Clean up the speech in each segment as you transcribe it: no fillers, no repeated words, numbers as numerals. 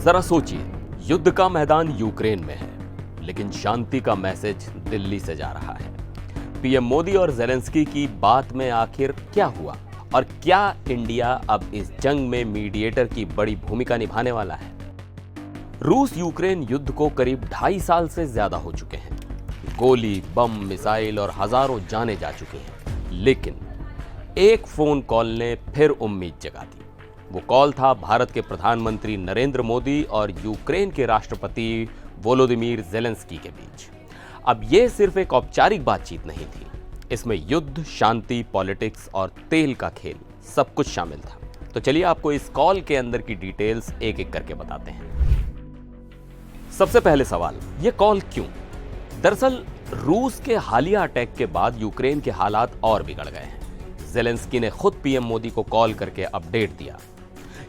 जरा सोचिए, युद्ध का मैदान यूक्रेन में है, लेकिन शांति का मैसेज दिल्ली से जा रहा है। पीएम मोदी और ज़ेलेंस्की की बात में आखिर क्या हुआ और क्या इंडिया अब इस जंग में मीडिएटर की बड़ी भूमिका निभाने वाला है? रूस यूक्रेन युद्ध को करीब 2.5 साल से ज्यादा हो चुके हैं। गोली, बम, मिसाइल और हजारों जाने जा चुके हैं, लेकिन एक फोन कॉल ने फिर उम्मीद जगा दी। वो कॉल था भारत के प्रधानमंत्री नरेंद्र मोदी और यूक्रेन के राष्ट्रपति वोलोदिमीर ज़ेलेंस्की के बीच। अब यह सिर्फ एक औपचारिक बातचीत नहीं थी, इसमें युद्ध, शांति, पॉलिटिक्स और तेल का खेल सब कुछ शामिल था। तो चलिए आपको इस कॉल के अंदर की डिटेल्स एक एक करके बताते हैं। सबसे पहले सवाल, यह कॉल क्यों? दरअसल रूस के हालिया अटैक के बाद यूक्रेन के हालात और बिगड़ गए हैं। ज़ेलेंस्की ने खुद पीएम मोदी को कॉल करके अपडेट दिया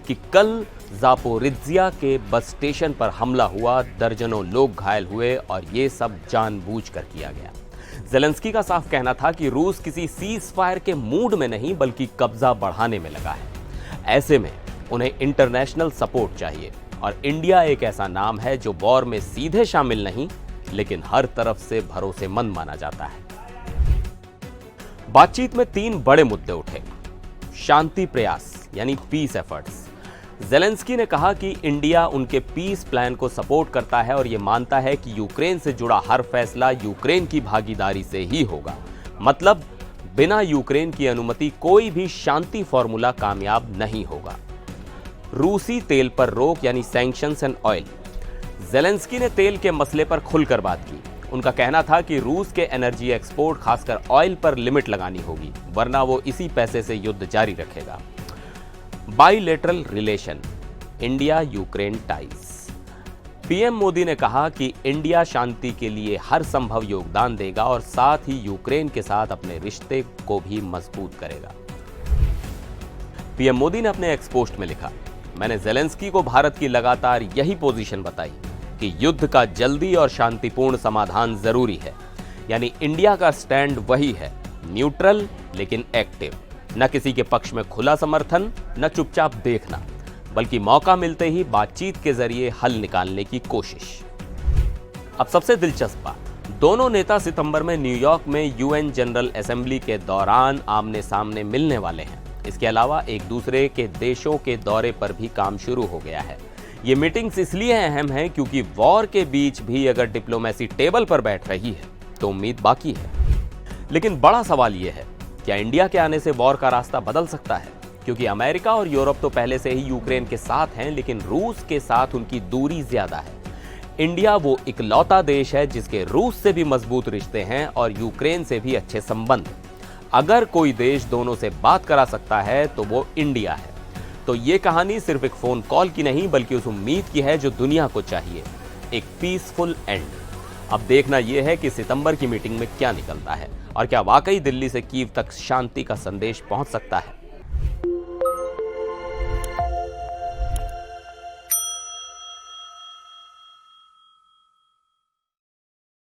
कि कल ज़ापोरिज्जिया के बस स्टेशन पर हमला हुआ, दर्जनों लोग घायल हुए और ये सब जानबूझकर किया गया। ज़ेलेंस्की का साफ कहना था कि रूस किसी सीज फायर के मूड में नहीं बल्कि कब्जा बढ़ाने में लगा है। ऐसे में उन्हें इंटरनेशनल सपोर्ट चाहिए और इंडिया एक ऐसा नाम है जो वॉर में सीधे शामिल नहीं लेकिन हर तरफ से भरोसेमंद माना जाता है। बातचीत में 3 बड़े मुद्दे उठे। शांति प्रयास यानी पीस एफर्ट्स। ज़ेलेंस्की ने कहा कि इंडिया उनके पीस प्लान को सपोर्ट करता है और यह मानता है कि यूक्रेन से जुड़ा हर फैसला यूक्रेन की भागीदारी से ही होगा। मतलब बिना यूक्रेन की अनुमति कोई भी शांति फॉर्मूला कामयाब नहीं होगा। रूसी तेल पर रोक यानी सैंक्शंस एंड ऑयल। ज़ेलेंस्की ने तेल के मसले पर खुलकर बात की। उनका कहना था कि रूस के एनर्जी एक्सपोर्ट, खासकर ऑयल पर लिमिट लगानी होगी, वरना वो इसी पैसे से युद्ध जारी रखेगा। Bilateral relation, India Ukraine ties. PM Modi ने कहा कि इंडिया शांति के लिए हर संभव योगदान देगा और साथ ही यूक्रेन के साथ अपने रिश्ते को भी मजबूत करेगा। पीएम मोदी ने अपने एक्स पोस्ट में लिखा, मैंने ज़ेलेंस्की को भारत की लगातार यही पोजीशन बताई कि युद्ध का जल्दी और शांतिपूर्ण समाधान जरूरी है। यानी इंडिया का स्टैंड वही है, न्यूट्रल लेकिन एक्टिव। न किसी के पक्ष में खुला समर्थन, न चुपचाप देखना, बल्कि मौका मिलते ही बातचीत के जरिए हल निकालने की कोशिश। अब सबसे दिलचस्प बात, दोनों नेता सितंबर में न्यूयॉर्क में यूएन जनरल असेंबली के दौरान आमने सामने मिलने वाले हैं। इसके अलावा एक दूसरे के देशों के दौरे पर भी काम शुरू हो गया है। ये मीटिंग्स इसलिए अहम हैं क्योंकि वॉर के बीच भी अगर डिप्लोमेसी टेबल पर बैठ रही है तो उम्मीद बाकी है। लेकिन बड़ा सवाल यह है, क्या इंडिया के आने से वॉर का रास्ता बदल सकता है? क्योंकि अमेरिका और यूरोप तो पहले से ही यूक्रेन के साथ हैं, लेकिन रूस के साथ उनकी दूरी ज्यादा है। इंडिया वो इकलौता देश है जिसके रूस से भी मजबूत रिश्ते हैं और यूक्रेन से भी अच्छे संबंध। अगर कोई देश दोनों से बात करा सकता है तो वो इंडिया है। तो ये कहानी सिर्फ एक फोन कॉल की नहीं बल्कि उस उम्मीद की है जो दुनिया को चाहिए, एक पीसफुल एंड। अब देखना यह है कि सितंबर की मीटिंग में क्या निकलता है और क्या वाकई दिल्ली से कीव तक शांति का संदेश पहुंच सकता है।